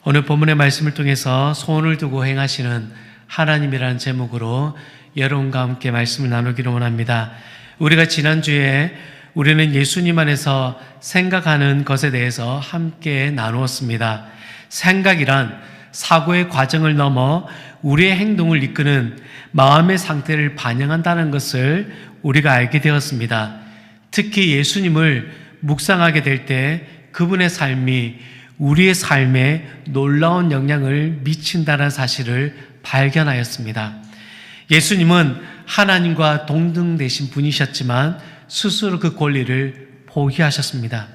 오늘 본문의 말씀을 통해서 소원을 두고 행하시는 하나님이라는 제목으로 여러분과 함께 말씀을 나누기를 원합니다. 우리가 지난주에 우리는 예수님 안에서 생각하는 것에 대해서 함께 나누었습니다. 생각이란 사고의 과정을 넘어 우리의 행동을 이끄는 마음의 상태를 반영한다는 것을 우리가 알게 되었습니다. 특히 예수님을 묵상하게 될 때 그분의 삶이 우리의 삶에 놀라운 영향을 미친다는 사실을 발견하였습니다. 예수님은 하나님과 동등되신 분이셨지만 스스로 그 권리를 포기하셨습니다.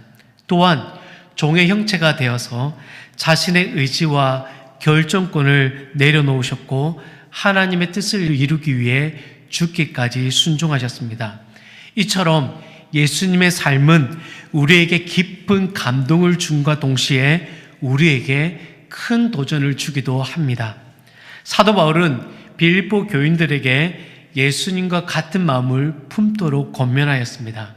또한 종의 형체가 되어서 자신의 의지와 결정권을 내려놓으셨고 하나님의 뜻을 이루기 위해 죽기까지 순종하셨습니다. 이처럼 예수님의 삶은 우리에게 깊은 감동을 줌과 동시에 우리에게 큰 도전을 주기도 합니다. 사도 바울은 빌립보 교인들에게 예수님과 같은 마음을 품도록 권면하였습니다.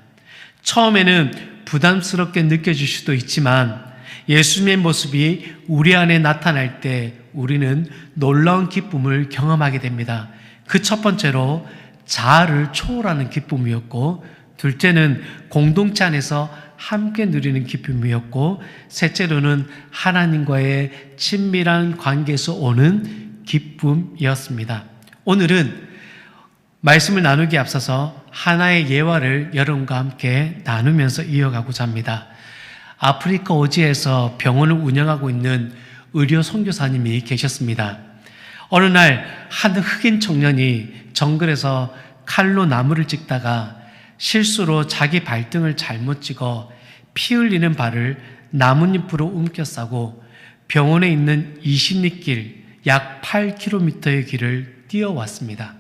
처음에는 부담스럽게 느껴질 수도 있지만 예수님의 모습이 우리 안에 나타날 때 우리는 놀라운 기쁨을 경험하게 됩니다. 그 첫 번째로 자아를 초월하는 기쁨이었고, 둘째는 공동체 안에서 함께 누리는 기쁨이었고, 셋째로는 하나님과의 친밀한 관계에서 오는 기쁨이었습니다. 오늘은 말씀을 나누기에 앞서서 하나의 예화를 여러분과 함께 나누면서 이어가고자 합니다. 아프리카 오지에서 병원을 운영하고 있는 의료 선교사님이 계셨습니다. 어느 날 한 흑인 청년이 정글에서 칼로 나무를 찍다가 실수로 자기 발등을 잘못 찍어 피 흘리는 발을 나뭇잎으로 움켜 싸고 병원에 있는 20리길 약 8km의 길을 뛰어왔습니다.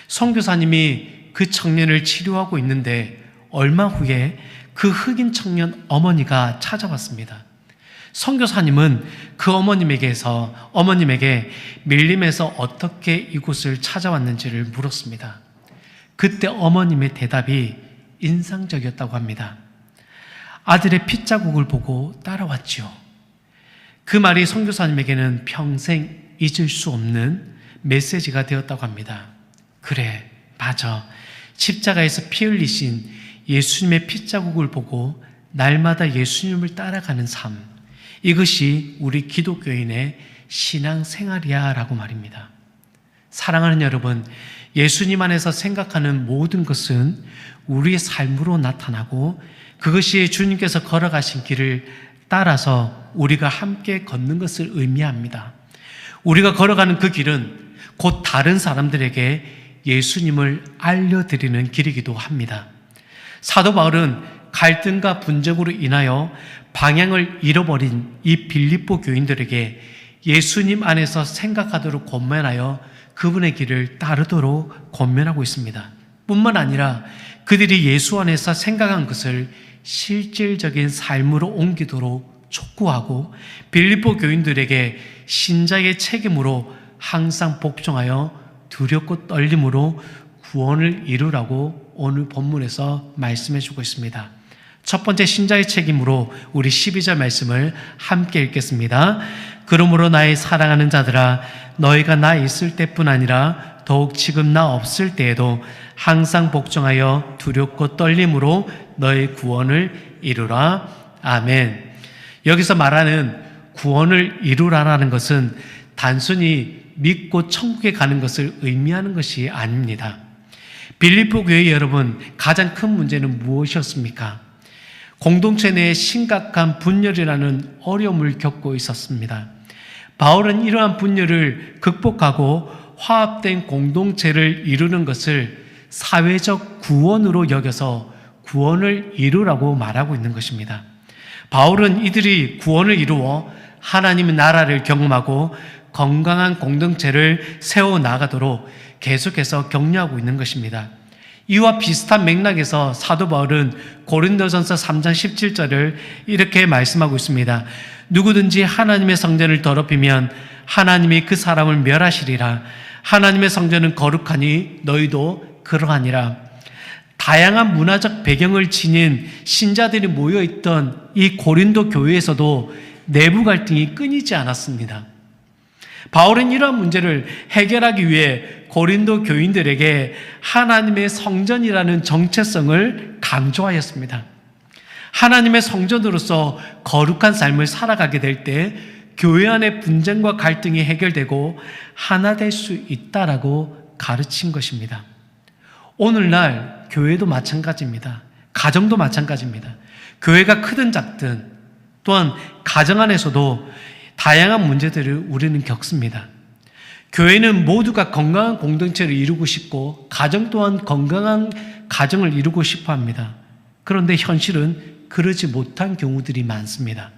선교사님이 그 청년을 치료하고 있는데 얼마 후에 그 흑인 청년 어머니가 찾아왔습니다. 선교사님은 그 어머님에게 밀림에서 어떻게 이곳을 찾아왔는지를 물었습니다. 그때 어머님의 대답이 인상적이었다고 합니다. 아들의 핏자국을 보고 따라왔지요. 그 말이 선교사님에게는 평생 잊을 수 없는 메시지가 되었다고 합니다. 그래, 맞아. 십자가에서 피 흘리신 예수님의 핏자국을 보고 날마다 예수님을 따라가는 삶, 이것이 우리 기독교인의 신앙생활이야 라고 말입니다. 사랑하는 여러분, 예수님 안에서 생각하는 모든 것은 우리의 삶으로 나타나고 그것이 주님께서 걸어가신 길을 따라서 우리가 함께 걷는 것을 의미합니다. 우리가 걸어가는 그 길은 곧 다른 사람들에게 예수님을 알려드리는 길이기도 합니다. 사도 바울은 갈등과 분쟁으로 인하여 방향을 잃어버린 이 빌립보 교인들에게 예수님 안에서 생각하도록 권면하여 그분의 길을 따르도록 권면하고 있습니다. 뿐만 아니라 그들이 예수 안에서 생각한 것을 실질적인 삶으로 옮기도록 촉구하고 빌립보 교인들에게 신자의 책임으로 항상 복종하여 두렵고 떨림으로 구원을 이루라고 오늘 본문에서 말씀해 주고 있습니다. 첫 번째 신자의 책임으로 우리 12절 말씀을 함께 읽겠습니다. 그러므로 나의 사랑하는 자들아, 너희가 나 있을 때뿐 아니라 더욱 지금 나 없을 때에도 항상 복종하여 두렵고 떨림으로 너희 구원을 이루라. 아멘. 여기서 말하는 구원을 이루라라는 것은 단순히 믿고 천국에 가는 것을 의미하는 것이 아닙니다. 빌립보 교회 여러분, 가장 큰 문제는 무엇이었습니까? 공동체 내에 심각한 분열이라는 어려움을 겪고 있었습니다. 바울은 이러한 분열을 극복하고 화합된 공동체를 이루는 것을 사회적 구원으로 여겨서 구원을 이루라고 말하고 있는 것입니다. 바울은 이들이 구원을 이루어 하나님의 나라를 경험하고 건강한 공동체를 세워나가도록 계속해서 격려하고 있는 것입니다. 이와 비슷한 맥락에서 사도 바울은 고린도전서 3장 17절을 이렇게 말씀하고 있습니다. 누구든지 하나님의 성전을 더럽히면 하나님이 그 사람을 멸하시리라. 하나님의 성전은 거룩하니 너희도 그러하니라. 다양한 문화적 배경을 지닌 신자들이 모여있던 이 고린도 교회에서도 내부 갈등이 끊이지 않았습니다. 바울은 이러한 문제를 해결하기 위해 고린도 교인들에게 하나님의 성전이라는 정체성을 강조하였습니다. 하나님의 성전으로서 거룩한 삶을 살아가게 될 때 교회 안의 분쟁과 갈등이 해결되고 하나 될 수 있다라고 가르친 것입니다. 오늘날 교회도 마찬가지입니다. 가정도 마찬가지입니다. 교회가 크든 작든 또한 가정 안에서도 다양한 문제들을 우리는 겪습니다. 교회는 모두가 건강한 공동체를 이루고 싶고 가정 또한 건강한 가정을 이루고 싶어 합니다. 그런데 현실은 그러지 못한 경우들이 많습니다.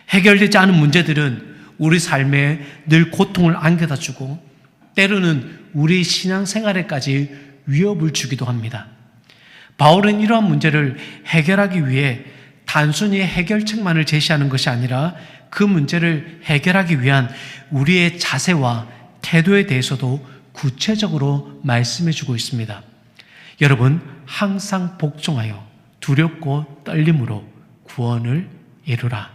해결되지 않은 문제들은 우리 삶에 늘 고통을 안겨다 주고 때로는 우리 신앙생활에까지 위협을 주기도 합니다. 바울은 이러한 문제를 해결하기 위해 단순히 해결책만을 제시하는 것이 아니라 그 문제를 해결하기 위한 우리의 자세와 태도에 대해서도 구체적으로 말씀해 주고 있습니다. 여러분, 항상 복종하여 두렵고 떨림으로 구원을 이루라.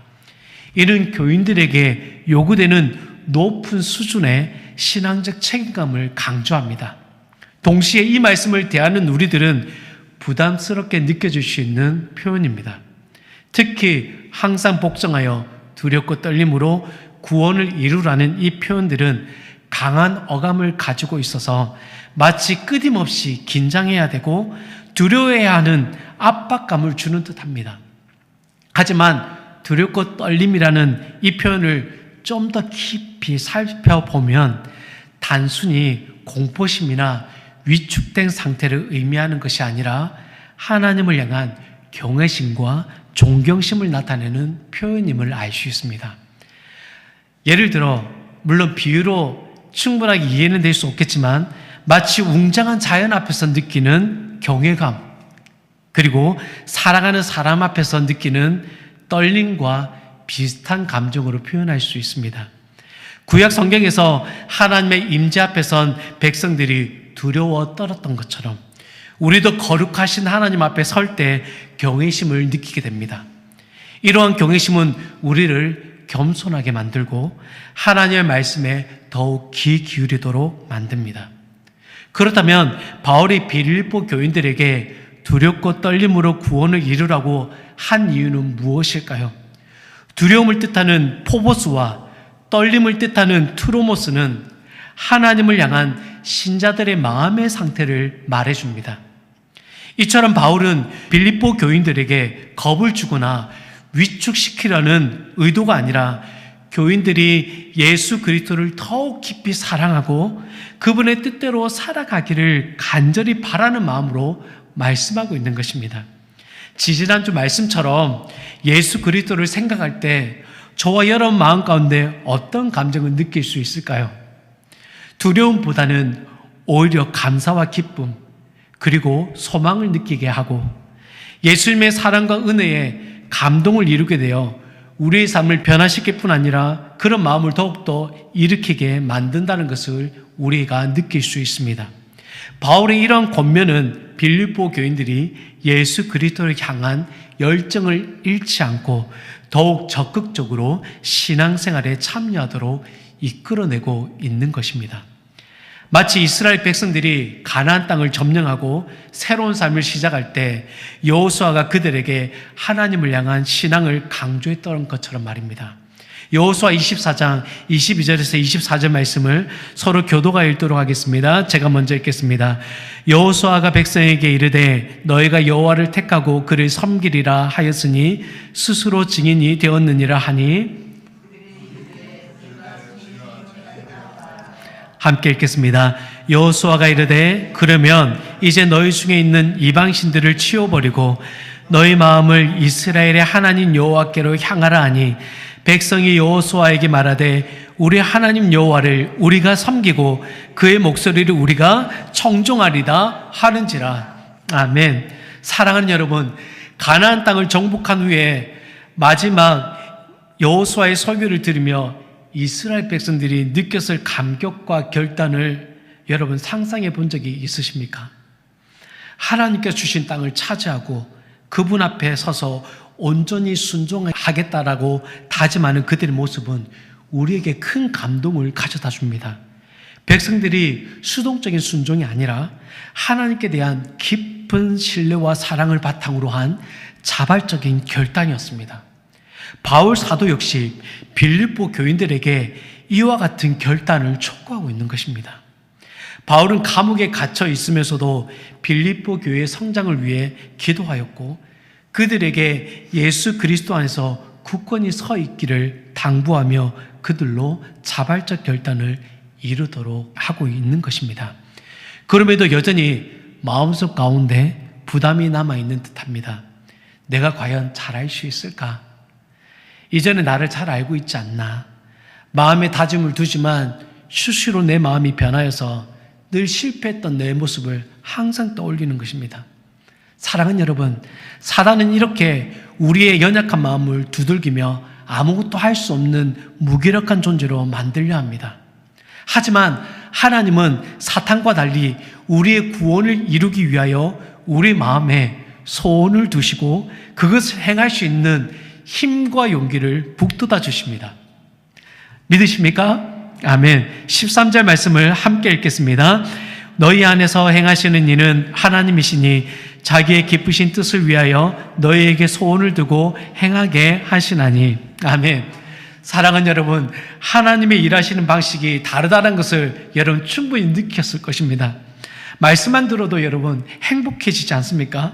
이는 교인들에게 요구되는 높은 수준의 신앙적 책임감을 강조합니다. 동시에 이 말씀을 대하는 우리들은 부담스럽게 느껴질 수 있는 표현입니다. 특히 항상 복종하여 두렵고 떨림으로 구원을 이루라는 이 표현들은 강한 어감을 가지고 있어서 마치 끊임없이 긴장해야 되고 두려워해야 하는 압박감을 주는 듯합니다. 하지만 두렵고 떨림이라는 이 표현을 좀 더 깊이 살펴보면 단순히 공포심이나 위축된 상태를 의미하는 것이 아니라 하나님을 향한 경외심과 존경심을 나타내는 표현임을 알 수 있습니다. 예를 들어 물론 비유로 충분하게 이해는 될 수 없겠지만 마치 웅장한 자연 앞에서 느끼는 경외감, 그리고 사랑하는 사람 앞에서 느끼는 떨림과 비슷한 감정으로 표현할 수 있습니다. 구약 성경에서 하나님의 임재 앞에선 백성들이 두려워 떨었던 것처럼 우리도 거룩하신 하나님 앞에 설 때 경외심을 느끼게 됩니다. 이러한 경외심은 우리를 겸손하게 만들고 하나님의 말씀에 더욱 귀 기울이도록 만듭니다. 그렇다면 바울이 빌립보 교인들에게 두렵고 떨림으로 구원을 이루라고 한 이유는 무엇일까요? 두려움을 뜻하는 포보스와 떨림을 뜻하는 트로모스는 하나님을 향한 신자들의 마음의 상태를 말해줍니다. 이처럼 바울은 빌립보 교인들에게 겁을 주거나 위축시키려는 의도가 아니라 교인들이 예수 그리스도를 더욱 깊이 사랑하고 그분의 뜻대로 살아가기를 간절히 바라는 마음으로 말씀하고 있는 것입니다. 지지난주 말씀처럼 예수 그리스도를 생각할 때 저와 여러분 마음 가운데 어떤 감정을 느낄 수 있을까요? 두려움보다는 오히려 감사와 기쁨, 그리고 소망을 느끼게 하고 예수님의 사랑과 은혜에 감동을 이루게 되어 우리의 삶을 변화시킬 뿐 아니라 그런 마음을 더욱더 일으키게 만든다는 것을 우리가 느낄 수 있습니다. 바울의 이러한 권면은 빌립보 교인들이 예수 그리스도를 향한 열정을 잃지 않고 더욱 적극적으로 신앙생활에 참여하도록 이끌어내고 있는 것입니다. 마치 이스라엘 백성들이 가나안 땅을 점령하고 새로운 삶을 시작할 때 여호수아가 그들에게 하나님을 향한 신앙을 강조했던 것처럼 말입니다. 여호수아 24장 22절에서 24절 말씀을 서로 교도가 읽도록 하겠습니다. 제가 먼저 읽겠습니다. 여호수아가 백성에게 이르되 너희가 여호와를 택하고 그를 섬기리라 하였으니 스스로 증인이 되었느니라 하니 함께 읽겠습니다. 여호수아가 이르되 그러면 이제 너희 중에 있는 이방신들을 치워버리고 너희 마음을 이스라엘의 하나님 여호와께로 향하라 하니 백성이 여호수아에게 말하되 우리 하나님 여호와를 우리가 섬기고 그의 목소리를 우리가 청종하리다 하는지라. 아멘. 사랑하는 여러분, 가나안 땅을 정복한 후에 마지막 여호수아의 설교를 들으며 이스라엘 백성들이 느꼈을 감격과 결단을 여러분 상상해 본 적이 있으십니까? 하나님께서 주신 땅을 차지하고 그분 앞에 서서 온전히 순종하겠다라고 다짐하는 그들의 모습은 우리에게 큰 감동을 가져다 줍니다. 백성들이 수동적인 순종이 아니라 하나님께 대한 깊은 신뢰와 사랑을 바탕으로 한 자발적인 결단이었습니다. 바울 사도 역시 빌립보 교인들에게 이와 같은 결단을 촉구하고 있는 것입니다. 바울은 감옥에 갇혀 있으면서도 빌립보 교회의 성장을 위해 기도하였고 그들에게 예수 그리스도 안에서 굳건히 서 있기를 당부하며 그들로 자발적 결단을 이루도록 하고 있는 것입니다. 그럼에도 여전히 마음속 가운데 부담이 남아있는 듯합니다. 내가 과연 잘할 수 있을까? 이전에 나를 잘 알고 있지 않나? 마음에 다짐을 두지만 수시로 내 마음이 변하여서 늘 실패했던 내 모습을 항상 떠올리는 것입니다. 사랑하는 여러분, 사단은 이렇게 우리의 연약한 마음을 두들기며 아무것도 할 수 없는 무기력한 존재로 만들려 합니다. 하지만 하나님은 사탄과 달리 우리의 구원을 이루기 위하여 우리 마음에 소원을 두시고 그것을 행할 수 있는 힘과 용기를 북돋아 주십니다. 믿으십니까? 아멘. 13절 말씀을 함께 읽겠습니다. 너희 안에서 행하시는 이는 하나님이시니 자기의 기쁘신 뜻을 위하여 너희에게 소원을 두고 행하게 하시나니. 아멘. 사랑하는 여러분, 하나님의 일하시는 방식이 다르다는 것을 여러분 충분히 느꼈을 것입니다. 말씀만 들어도 여러분 행복해지지 않습니까?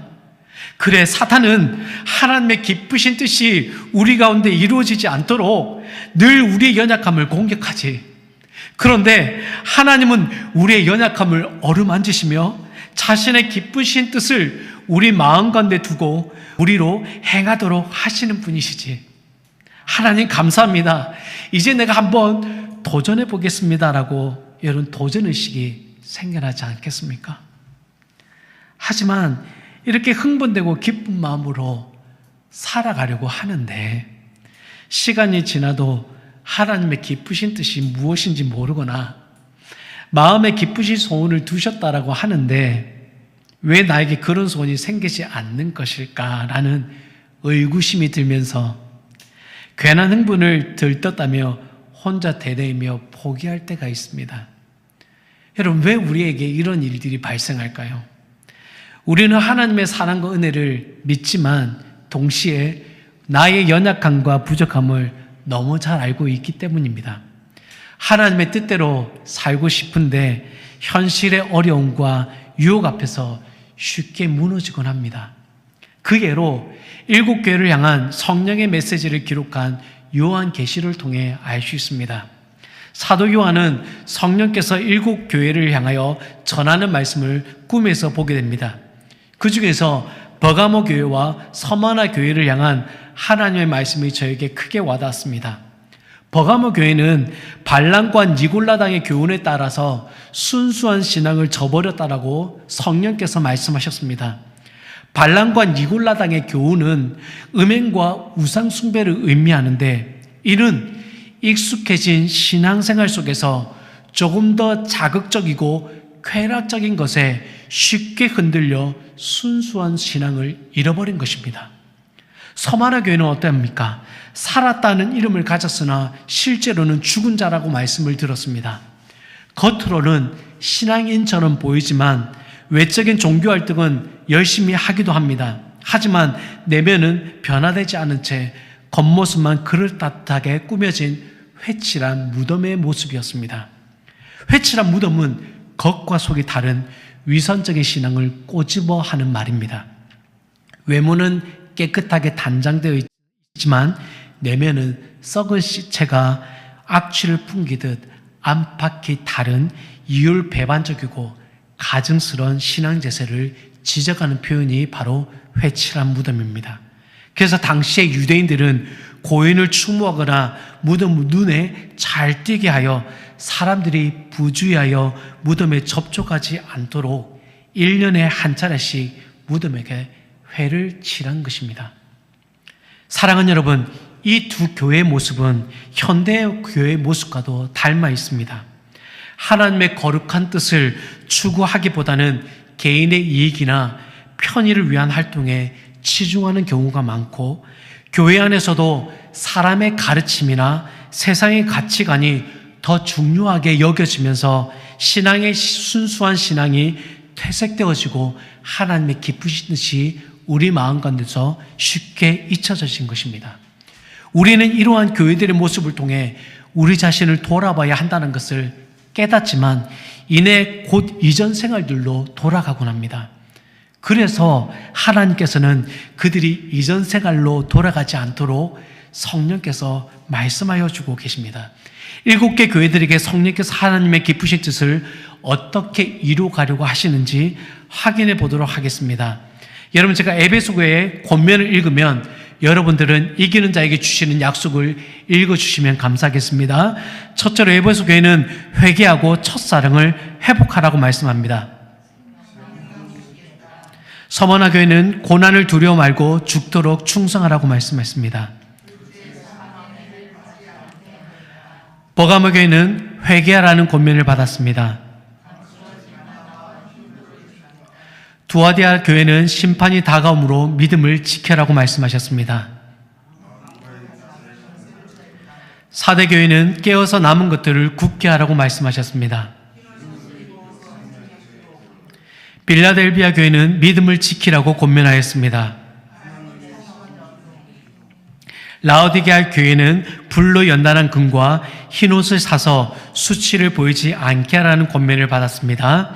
그래, 사탄은 하나님의 기쁘신 뜻이 우리 가운데 이루어지지 않도록 늘 우리의 연약함을 공격하지. 그런데 하나님은 우리의 연약함을 어루만지시며 자신의 기쁘신 뜻을 우리 마음 가운데 두고 우리로 행하도록 하시는 분이시지. 하나님 감사합니다. 이제 내가 한번 도전해 보겠습니다라고 여러분 도전의식이 생겨나지 않겠습니까? 하지만 이렇게 흥분되고 기쁜 마음으로 살아가려고 하는데 시간이 지나도 하나님의 기쁘신 뜻이 무엇인지 모르거나 마음에 기쁘신 소원을 두셨다라고 하는데 왜 나에게 그런 소원이 생기지 않는 것일까라는 의구심이 들면서 괜한 흥분을 들떴다며 혼자 대뇌이며 포기할 때가 있습니다. 여러분, 왜 우리에게 이런 일들이 발생할까요? 우리는 하나님의 사랑과 은혜를 믿지만 동시에 나의 연약함과 부족함을 너무 잘 알고 있기 때문입니다. 하나님의 뜻대로 살고 싶은데 현실의 어려움과 유혹 앞에서 쉽게 무너지곤 합니다. 그 예로 7교회를 향한 성령의 메시지를 기록한 요한계시를 통해 알 수 있습니다. 사도 요한은 성령께서 7교회를 향하여 전하는 말씀을 꿈에서 보게 됩니다. 그 중에서 버가모 교회와 서마나 교회를 향한 하나님의 말씀이 저에게 크게 와닿았습니다. 버가모 교회는 발람과 니골라당의 교훈에 따라서 순수한 신앙을 저버렸다라고 성령께서 말씀하셨습니다. 발람과 니골라당의 교훈은 음행과 우상 숭배를 의미하는데 이는 익숙해진 신앙생활 속에서 조금 더 자극적이고 쾌락적인 것에 쉽게 흔들려 순수한 신앙을 잃어버린 것입니다. 서마나 교회는 어떠합니까? 살았다는 이름을 가졌으나 실제로는 죽은 자라고 말씀을 들었습니다. 겉으로는 신앙인처럼 보이지만 외적인 종교 활동은 열심히 하기도 합니다. 하지만 내면은 변화되지 않은 채 겉모습만 그럴듯하게 꾸며진 회칠한 무덤의 모습이었습니다. 회칠한 무덤은 겉과 속이 다른 위선적인 신앙을 꼬집어 하는 말입니다. 외모는 깨끗하게 단장되어 있지만 내면은 썩은 시체가 악취를 풍기듯 안팎이 다른 이율배반적이고 가증스러운 신앙제세를 지적하는 표현이 바로 회칠한 무덤입니다. 그래서 당시의 유대인들은 고인을 추모하거나 무덤 눈에 잘 띄게 하여 사람들이 부주의하여 무덤에 접촉하지 않도록 1년에 한 차례씩 무덤에게 회를 칠한 것입니다. 사랑하는 여러분, 이 두 교회의 모습은 현대 교회의 모습과도 닮아 있습니다. 하나님의 거룩한 뜻을 추구하기보다는 개인의 이익이나 편의를 위한 활동에 치중하는 경우가 많고, 교회 안에서도 사람의 가르침이나 세상의 가치관이 더 중요하게 여겨지면서 순수한 신앙이 퇴색되어지고 하나님의 기쁘신 뜻이 우리 마음 가운데서 쉽게 잊혀져진 것입니다. 우리는 이러한 교회들의 모습을 통해 우리 자신을 돌아봐야 한다는 것을 깨닫지만 이내 곧 이전 생활들로 돌아가곤 합니다. 그래서 하나님께서는 그들이 이전 생활로 돌아가지 않도록 성령께서 말씀하여 주고 계십니다. 7개 교회들에게 성령께서 하나님의 기쁘신 뜻을 어떻게 이루어가려고 하시는지 확인해 보도록 하겠습니다. 여러분, 제가 에베소교회 권면을 읽으면 여러분들은 이기는 자에게 주시는 약속을 읽어주시면 감사하겠습니다. 첫째로 에베소교회는 회개하고 첫사랑을 회복하라고 말씀합니다. 서머나 교회는 고난을 두려워 말고 죽도록 충성하라고 말씀했습니다. 버가모 교회는 회개하라는 권면을 받았습니다. 두아디아 교회는 심판이 다가오므로 믿음을 지켜라고 말씀하셨습니다. 사대 교회는 깨어서 남은 것들을 굳게 하라고 말씀하셨습니다. 빌라델비아 교회는 믿음을 지키라고 권면하였습니다. 라오디게아 교회는 불로 연단한 금과 흰옷을 사서 수치를 보이지 않게 하라는 권면을 받았습니다.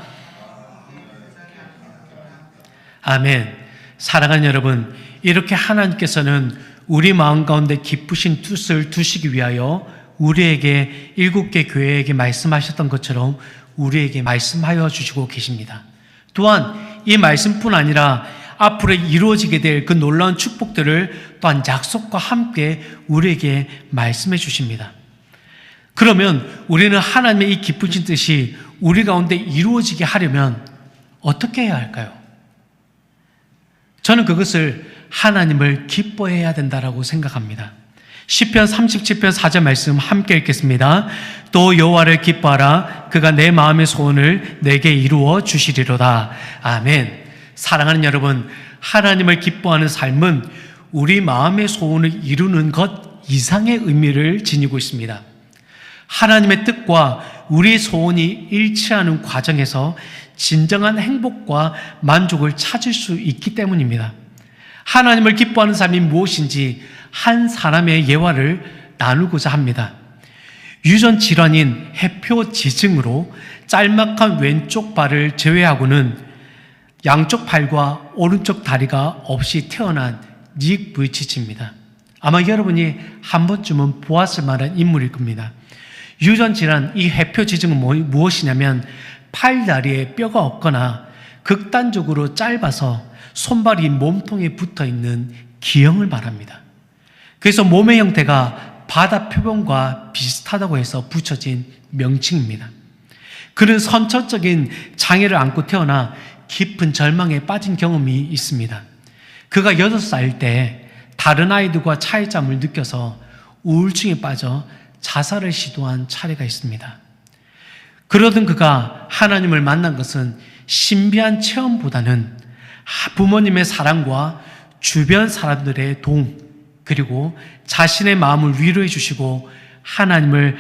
아멘. 사랑하는 여러분, 이렇게 하나님께서는 우리 마음 가운데 기쁘신 뜻을 두시기 위하여 우리에게 7개 교회에게 말씀하셨던 것처럼 우리에게 말씀하여 주시고 계십니다. 또한 이 말씀뿐 아니라 앞으로 이루어지게 될 그 놀라운 축복들을 또한 약속과 함께 우리에게 말씀해 주십니다. 그러면 우리는 하나님의 이 기쁘신 뜻이 우리 가운데 이루어지게 하려면 어떻게 해야 할까요? 저는 그것을 하나님을 기뻐해야 된다라고 생각합니다. 시편 37편 4절 말씀 함께 읽겠습니다. 또 여호와를 기뻐하라. 그가 내 마음의 소원을 내게 이루어 주시리로다. 아멘. 사랑하는 여러분, 하나님을 기뻐하는 삶은 우리 마음의 소원을 이루는 것 이상의 의미를 지니고 있습니다. 하나님의 뜻과 우리 소원이 일치하는 과정에서 진정한 행복과 만족을 찾을 수 있기 때문입니다. 하나님을 기뻐하는 삶이 무엇인지 한 사람의 예화를 나누고자 합니다. 유전 질환인 해표지증으로 짤막한 왼쪽 발을 제외하고는 양쪽 팔과 오른쪽 다리가 없이 태어난 닉 부이치치입니다. 아마 여러분이 한 번쯤은 보았을 만한 인물일 겁니다. 유전 질환 이 해표지증은 무엇이냐면 팔다리에 뼈가 없거나 극단적으로 짧아서 손발이 몸통에 붙어있는 기형을 말합니다. 그래서 몸의 형태가 바다 표범과 비슷하다고 해서 붙여진 명칭입니다. 그는 선천적인 장애를 안고 태어나 깊은 절망에 빠진 경험이 있습니다. 그가 6살 때 다른 아이들과 차이점을 느껴서 우울증에 빠져 자살을 시도한 차례가 있습니다. 그러던 그가 하나님을 만난 것은 신비한 체험보다는 부모님의 사랑과 주변 사람들의 도움, 그리고 자신의 마음을 위로해 주시고 하나님을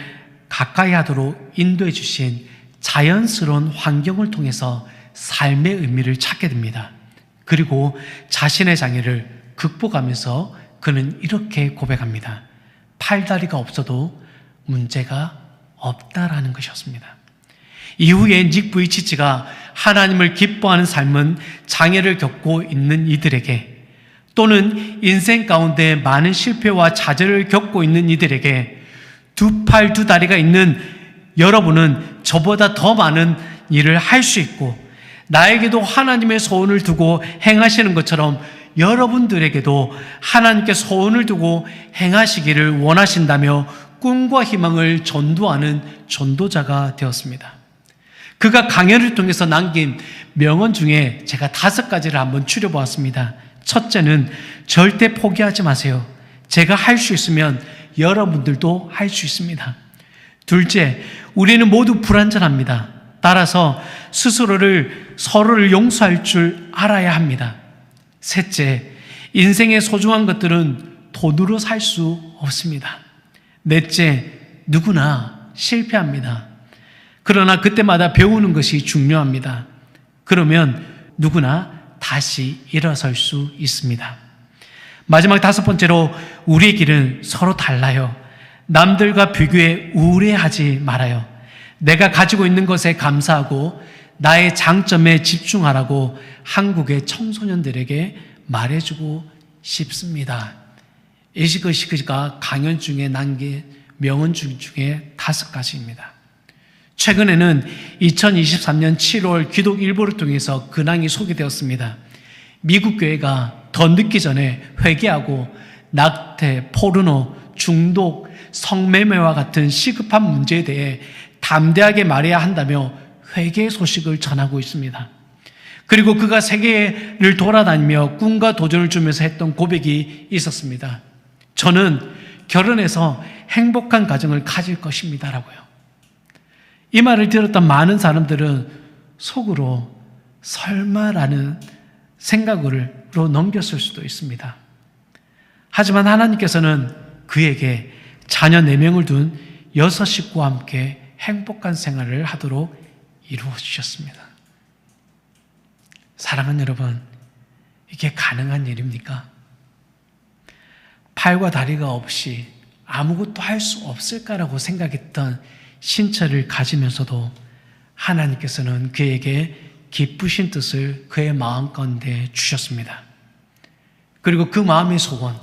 가까이 하도록 인도해 주신 자연스러운 환경을 통해서 삶의 의미를 찾게 됩니다. 그리고 자신의 장애를 극복하면서 그는 이렇게 고백합니다. 팔다리가 없어도 문제가 없다라는 것이었습니다. 이후에 닉 부이치치가 하나님을 기뻐하는 삶은 장애를 겪고 있는 이들에게, 또는 인생 가운데 많은 실패와 좌절을 겪고 있는 이들에게, 두 팔 두 다리가 있는 여러분은 저보다 더 많은 일을 할 수 있고 나에게도 하나님의 소원을 두고 행하시는 것처럼 여러분들에게도 하나님께 소원을 두고 행하시기를 원하신다며 꿈과 희망을 전도하는 전도자가 되었습니다. 그가 강연을 통해서 남긴 명언 중에 제가 5가지를 한번 추려보았습니다. 첫째는 절대 포기하지 마세요. 제가 할 수 있으면 여러분들도 할 수 있습니다. 둘째, 우리는 모두 불완전합니다. 따라서 스스로를 서로를 용서할 줄 알아야 합니다. 셋째, 인생의 소중한 것들은 돈으로 살 수 없습니다. 넷째, 누구나 실패합니다. 그러나 그때마다 배우는 것이 중요합니다. 그러면 누구나 다시 일어설 수 있습니다. 마지막 다섯 번째로, 우리의 길은 서로 달라요. 남들과 비교해 우울해하지 말아요. 내가 가지고 있는 것에 감사하고 나의 장점에 집중하라고 한국의 청소년들에게 말해주고 싶습니다. 이것이 강연 중에 남긴 명언 중에 5가지입니다. 최근에는 2023년 7월 기독 일보를 통해서 근황이 소개되었습니다. 미국 교회가 더 늦기 전에 회개하고 낙태, 포르노, 중독, 성매매와 같은 시급한 문제에 대해 담대하게 말해야 한다며 회개의 소식을 전하고 있습니다. 그리고 그가 세계를 돌아다니며 꿈과 도전을 주면서 했던 고백이 있었습니다. 저는 결혼해서 행복한 가정을 가질 것입니다라고요. 이 말을 들었던 많은 사람들은 속으로 설마라는 생각으로 넘겼을 수도 있습니다. 하지만 하나님께서는 그에게 자녀 4명을 둔 6식구와 함께 행복한 생활을 하도록 이루어 주셨습니다. 사랑하는 여러분, 이게 가능한 일입니까? 팔과 다리가 없이 아무것도 할 수 없을까라고 생각했던 신체를 가지면서도 하나님께서는 그에게 기쁘신 뜻을 그의 마음 가운데 주셨습니다. 그리고 그 마음의 소원,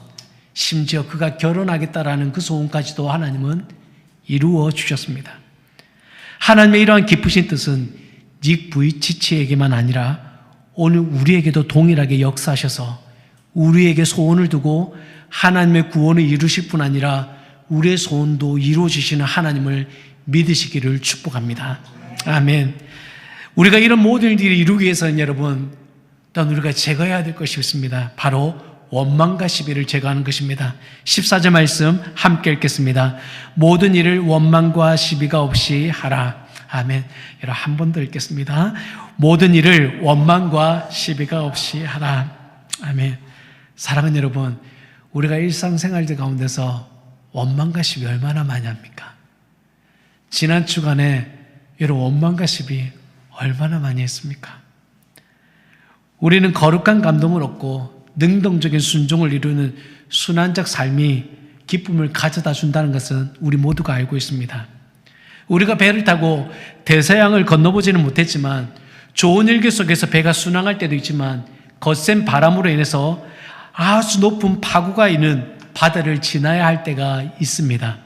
심지어 그가 결혼하겠다라는 그 소원까지도 하나님은 이루어 주셨습니다. 하나님의 이러한 기쁘신 뜻은 닉 부이치치에게만 아니라 오늘 우리에게도 동일하게 역사하셔서 우리에게 소원을 두고 하나님의 구원을 이루실 뿐 아니라 우리의 소원도 이루어지시는 하나님을 믿으시기를 축복합니다. 아멘. 우리가 이런 모든 일들을 이루기 위해서는 여러분, 또한 우리가 제거해야 될 것이 있습니다. 바로 원망과 시비를 제거하는 것입니다. 14절 말씀 함께 읽겠습니다. 모든 일을 원망과 시비가 없이 하라. 아멘. 여러분, 한 번 더 읽겠습니다. 모든 일을 원망과 시비가 없이 하라. 아멘. 사랑하는 여러분, 우리가 일상생활들 가운데서 원망과 시비 얼마나 많이 합니까? 지난 주간에 여러분, 원망과 시비 얼마나 많이 했습니까? 우리는 거룩한 감동을 얻고 능동적인 순종을 이루는 순환적 삶이 기쁨을 가져다 준다는 것은 우리 모두가 알고 있습니다. 우리가 배를 타고 대서양을 건너보지는 못했지만 좋은 일기 속에서 배가 순항할 때도 있지만 거센 바람으로 인해서 아주 높은 파고가 있는 바다를 지나야 할 때가 있습니다.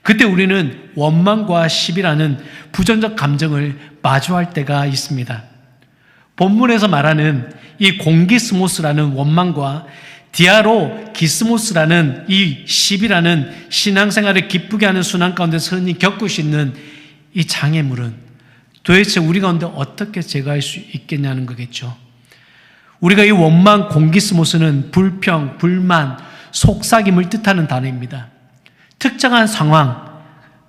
그때 우리는 원망과 시비라는 부정적 감정을 마주할 때가 있습니다. 본문에서 말하는 이 공기스모스라는 원망과 디아로 기스모스라는 이 시비라는 신앙생활을 기쁘게 하는 순환 가운데서 흔히 겪을 수 있는 이 장애물은 도대체 우리 가운데 어떻게 제거할 수 있겠냐는 거겠죠. 우리가 이 원망 공기스모스는 불평, 불만, 속삭임을 뜻하는 단어입니다. 특정한 상황,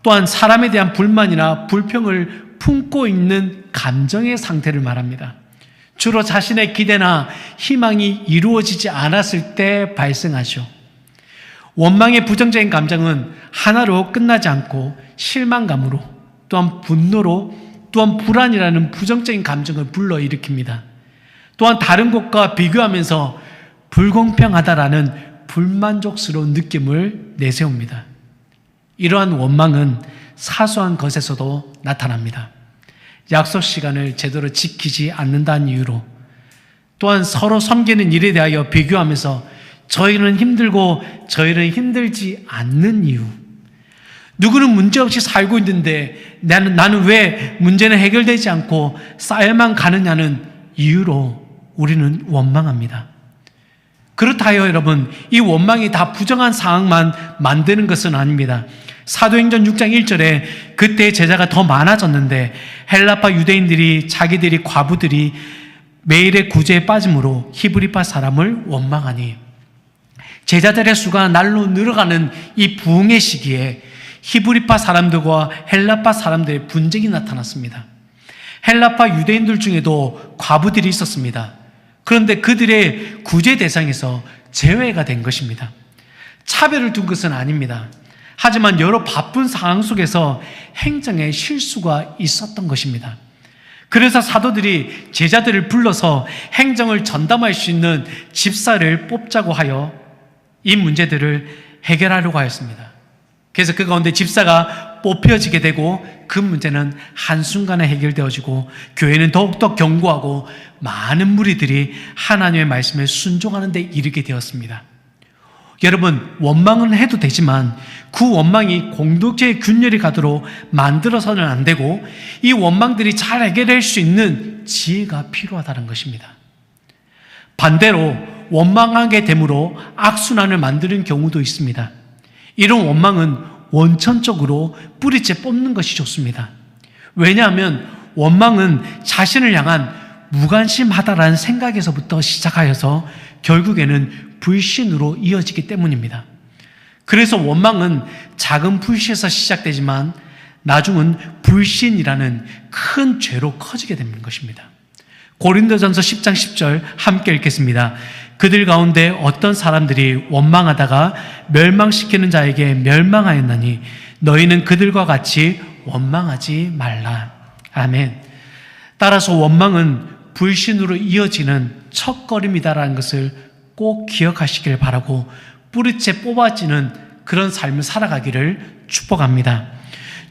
또한 사람에 대한 불만이나 불평을 품고 있는 감정의 상태를 말합니다. 주로 자신의 기대나 희망이 이루어지지 않았을 때 발생하죠. 원망의 부정적인 감정은 하나로 끝나지 않고 실망감으로, 또한 분노로, 또한 불안이라는 부정적인 감정을 불러일으킵니다. 또한 다른 것과 비교하면서 불공평하다라는 불만족스러운 느낌을 내세웁니다. 이러한 원망은 사소한 것에서도 나타납니다. 약속 시간을 제대로 지키지 않는다는 이유로, 또한 서로 섬기는 일에 대하여 비교하면서 저희는 힘들고 저희는 힘들지 않는 이유, 누구는 문제없이 살고 있는데 나는 왜 문제는 해결되지 않고 쌓여만 가느냐는 이유로 우리는 원망합니다. 그렇다여 여러분, 이 원망이 다 부정한 상황만 만드는 것은 아닙니다. 사도행전 6장 1절에 그때 제자가 더 많아졌는데 헬라파 유대인들이 자기들이 과부들이 매일의 구제에 빠짐으로 히브리파 사람을 원망하니, 제자들의 수가 날로 늘어가는 이 부흥의 시기에 히브리파 사람들과 헬라파 사람들의 분쟁이 나타났습니다. 헬라파 유대인들 중에도 과부들이 있었습니다. 그런데 그들의 구제 대상에서 제외가 된 것입니다. 차별을 둔 것은 아닙니다. 하지만 여러 바쁜 상황 속에서 행정에 실수가 있었던 것입니다. 그래서 사도들이 제자들을 불러서 행정을 전담할 수 있는 집사를 뽑자고 하여 이 문제들을 해결하려고 하였습니다. 그래서 그 가운데 집사가 뽑혀지게 되고 그 문제는 한순간에 해결되어지고 교회는 더욱더 견고하고 많은 무리들이 하나님의 말씀에 순종하는 데 이르게 되었습니다. 여러분, 원망은 해도 되지만 그 원망이 공동체의 균열이 가도록 만들어서는 안 되고 이 원망들이 잘 해결될 수 있는 지혜가 필요하다는 것입니다. 반대로 원망하게 됨으로 악순환을 만드는 경우도 있습니다. 이런 원망은 원천적으로 뿌리째 뽑는 것이 좋습니다. 왜냐하면 원망은 자신을 향한 무관심하다라는 생각에서부터 시작하여서 결국에는 불신으로 이어지기 때문입니다. 그래서 원망은 작은 불신에서 시작되지만 나중은 불신이라는 큰 죄로 커지게 되는 것입니다. 고린도전서 10장 10절 함께 읽겠습니다. 그들 가운데 어떤 사람들이 원망하다가 멸망시키는 자에게 멸망하였나니 너희는 그들과 같이 원망하지 말라. 아멘. 따라서 원망은 불신으로 이어지는 첫걸음이다라는 것을 꼭 기억하시길 바라고 뿌리째 뽑아지는 그런 삶을 살아가기를 축복합니다.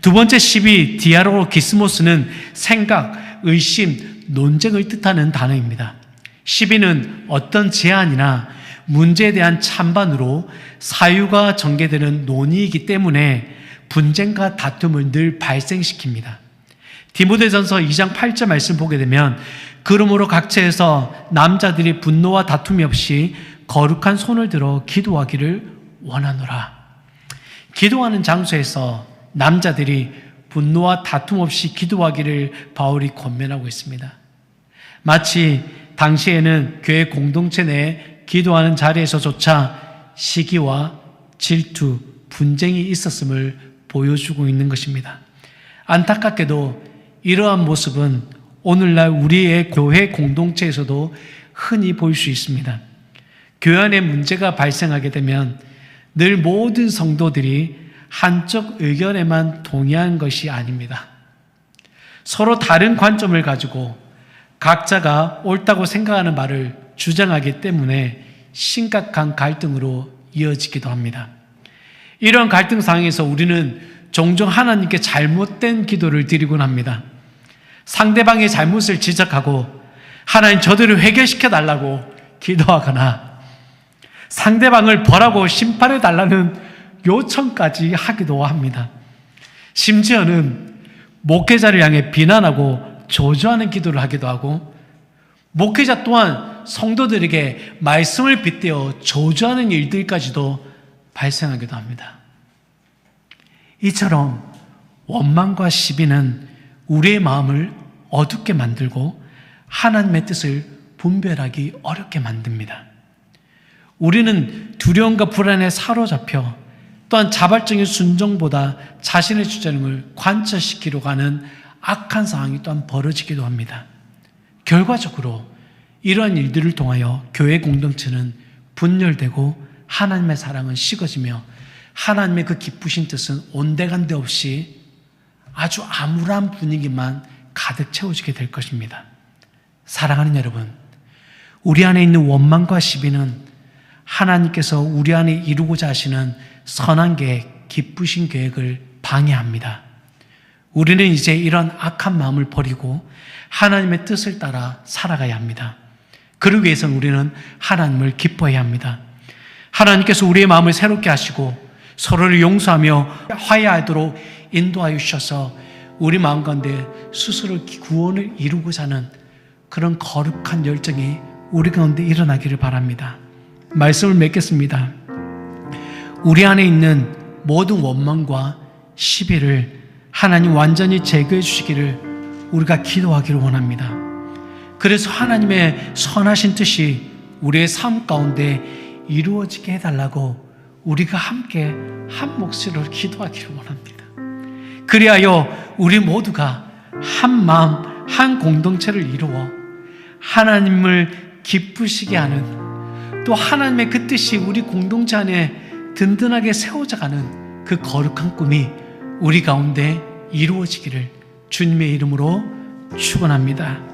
두 번째 시비 디아로기스모스는 생각, 의심, 논쟁을 뜻하는 단어입니다. 시비는 어떤 제안이나 문제에 대한 찬반으로 사유가 전개되는 논의이기 때문에 분쟁과 다툼을 늘 발생시킵니다. 디모데전서 2장 8절 말씀 보게 되면 그러므로 각처에서 남자들이 분노와 다툼이 없이 거룩한 손을 들어 기도하기를 원하노라. 기도하는 장소에서 남자들이 분노와 다툼 없이 기도하기를 바울이 권면하고 있습니다. 마치 당시에는 교회 공동체 내에 기도하는 자리에서조차 시기와 질투, 분쟁이 있었음을 보여주고 있는 것입니다. 안타깝게도 이러한 모습은 오늘날 우리의 교회 공동체에서도 흔히 볼 수 있습니다. 교회 안에 문제가 발생하게 되면 늘 모든 성도들이 한쪽 의견에만 동의한 것이 아닙니다. 서로 다른 관점을 가지고 각자가 옳다고 생각하는 말을 주장하기 때문에 심각한 갈등으로 이어지기도 합니다. 이러한 갈등 상황에서 우리는 종종 하나님께 잘못된 기도를 드리곤 합니다. 상대방의 잘못을 지적하고 하나님 저들을 회개시켜 달라고 기도하거나 상대방을 벌하고 심판해 달라는 요청까지 하기도 합니다. 심지어는 목회자를 향해 비난하고 저주하는 기도를 하기도 하고 목회자 또한 성도들에게 말씀을 빗대어 저주하는 일들까지도 발생하기도 합니다. 이처럼 원망과 시비는 우리의 마음을 어둡게 만들고 하나님의 뜻을 분별하기 어렵게 만듭니다. 우리는 두려움과 불안에 사로잡혀 또한 자발적인 순종보다 자신의 주장을 관철시키려고 하는 악한 상황이 또한 벌어지기도 합니다. 결과적으로 이러한 일들을 통하여 교회 공동체는 분열되고 하나님의 사랑은 식어지며 하나님의 그 기쁘신 뜻은 온데간데 없이 아주 암울한 분위기만 가득 채워지게 될 것입니다. 사랑하는 여러분, 우리 안에 있는 원망과 시비는 하나님께서 우리 안에 이루고자 하시는 선한 계획, 기쁘신 계획을 방해합니다. 우리는 이제 이런 악한 마음을 버리고 하나님의 뜻을 따라 살아가야 합니다. 그러기 위해서는 우리는 하나님을 기뻐해야 합니다. 하나님께서 우리의 마음을 새롭게 하시고 서로를 용서하며 화해하도록 인도하여 주셔서 우리 마음 가운데 스스로 구원을 이루고자 하는 그런 거룩한 열정이 우리 가운데 일어나기를 바랍니다. 말씀을 맺겠습니다. 우리 안에 있는 모든 원망과 시비를 하나님 완전히 제거해 주시기를 우리가 기도하기를 원합니다. 그래서 하나님의 선하신 뜻이 우리의 삶 가운데 이루어지게 해달라고 우리가 함께 한 목소리로 기도하기를 원합니다. 그리하여 우리 모두가 한 마음, 한 공동체를 이루어 하나님을 기쁘시게 하는, 또 하나님의 그 뜻이 우리 공동체 안에 든든하게 세워져가는 그 거룩한 꿈이 우리 가운데 이루어지기를 주님의 이름으로 축원합니다.